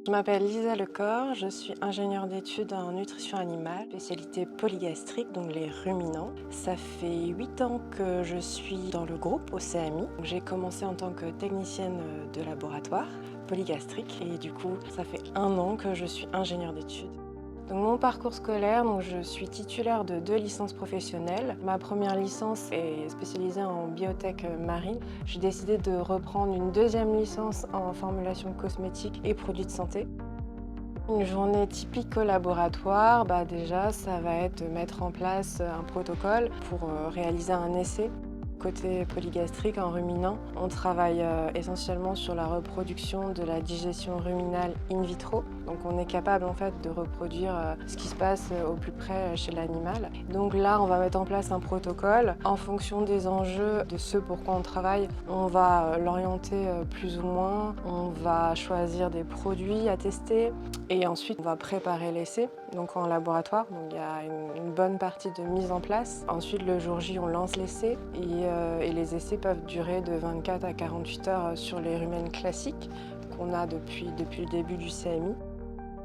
Je m'appelle Lisa Lecor, je suis ingénieure d'études en nutrition animale, spécialité polygastrique, donc les ruminants. Ça fait 8 ans que je suis dans le groupe au CMI. J'ai commencé en tant que technicienne de laboratoire polygastrique et du coup, ça fait 1 an que je suis ingénieure d'études. Donc mon parcours scolaire, je suis titulaire de 2 licences professionnelles. Ma première licence est spécialisée en biotech marine. J'ai décidé de reprendre une deuxième licence en formulation cosmétique et produits de santé. Une journée typique au laboratoire, déjà ça va être de mettre en place un protocole pour réaliser un essai. Côté polygastrique, en ruminant, on travaille essentiellement sur la reproduction de la digestion ruminale in vitro. Donc on est capable en fait de reproduire ce qui se passe au plus près chez l'animal. Donc là, on va mettre en place un protocole. En fonction des enjeux, de ce pour quoi on travaille, on va l'orienter plus ou moins. On va choisir des produits à tester et ensuite on va préparer l'essai. Donc en laboratoire, il y a une bonne partie de mise en place. Ensuite, le jour J, on lance l'essai et les essais peuvent durer de 24 à 48 heures sur les rumens classiques qu'on a depuis le début du CMI.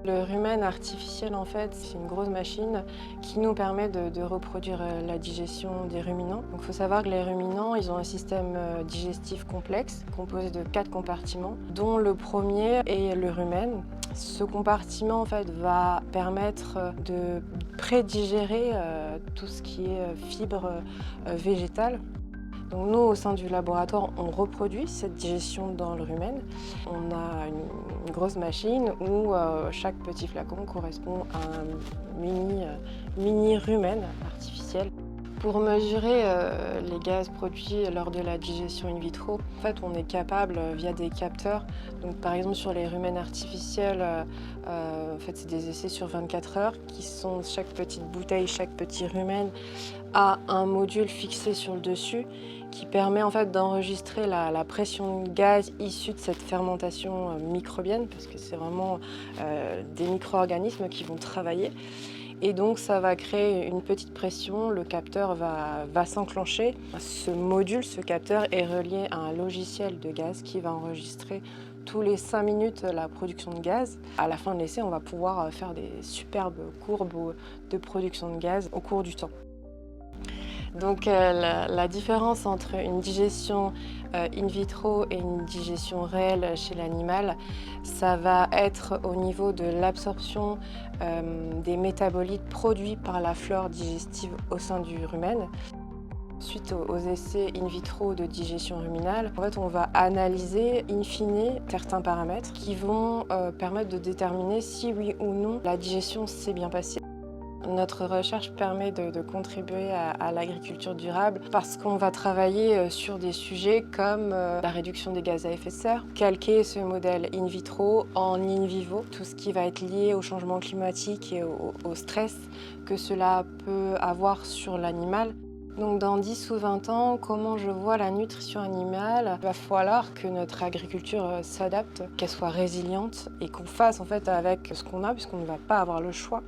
Le rumen artificiel, en fait, c'est une grosse machine qui nous permet de reproduire la digestion des ruminants. Il faut savoir que les ruminants, ils ont un système digestif complexe composé de 4 compartiments, dont le premier est le rumen. Ce compartiment, en fait, va permettre de prédigérer tout ce qui est fibres végétales. Donc nous, au sein du laboratoire, on reproduit cette digestion dans le rumen. On a une grosse machine où chaque petit flacon correspond à un mini rumen artificiel. Pour mesurer les gaz produits lors de la digestion in vitro, en fait, on est capable via des capteurs. Donc, par exemple, sur les rumens artificiels, en fait, c'est des essais sur 24 heures qui sont chaque petite bouteille, chaque petit rumen a un module fixé sur le dessus qui permet en fait d'enregistrer la pression de gaz issue de cette fermentation microbienne, parce que c'est vraiment des micro-organismes qui vont travailler. Et donc ça va créer une petite pression, le capteur va s'enclencher. Ce module, ce capteur est relié à un logiciel de gaz qui va enregistrer tous les 5 minutes la production de gaz. À la fin de l'essai, on va pouvoir faire des superbes courbes de production de gaz au cours du temps. Donc la différence entre une digestion in vitro et une digestion réelle chez l'animal, ça va être au niveau de l'absorption des métabolites produits par la flore digestive au sein du rumen. Suite aux essais in vitro de digestion ruminale, en fait, on va analyser in fine certains paramètres qui vont permettre de déterminer si oui ou non la digestion s'est bien passée. Notre recherche permet de contribuer à l'agriculture durable parce qu'on va travailler sur des sujets comme la réduction des gaz à effet de serre, calquer ce modèle in vitro en in vivo, tout ce qui va être lié au changement climatique et au stress que cela peut avoir sur l'animal. Donc dans 10 ou 20 ans, comment je vois la nutrition animale? Il va falloir que notre agriculture s'adapte, qu'elle soit résiliente et qu'on fasse en fait avec ce qu'on a puisqu'on ne va pas avoir le choix.